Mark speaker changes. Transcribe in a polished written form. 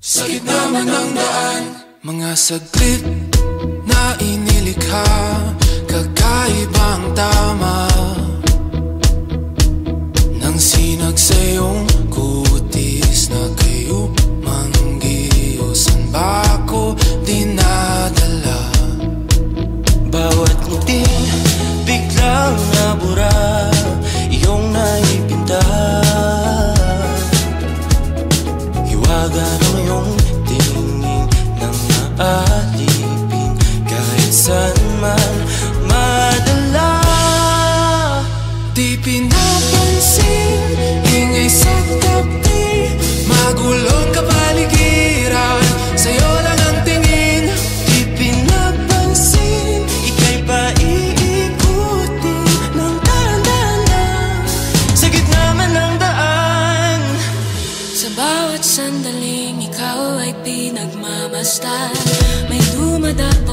Speaker 1: Sa gitna man ng daan, mga saglit na inilikha, kakaibang tama nang sinag sa iyong kutis na kayo manggiyosan ba ako dinadala?
Speaker 2: Bawat ngiting biglang nabura, iyong naipinta. Hiwaga ng iyong tingin nang maalipin, kahit saan man madala.
Speaker 1: Di pinapansin, ingay sa tabi, magulong kapaligiran, sa'yo lang ang tingin.
Speaker 2: Di pinapansin, ika'y paiikutin ng dahan-dahan sa gitna man ng daan.
Speaker 3: Sa bawat sandaling ikaw ay pinagmamasdan, may dumadaan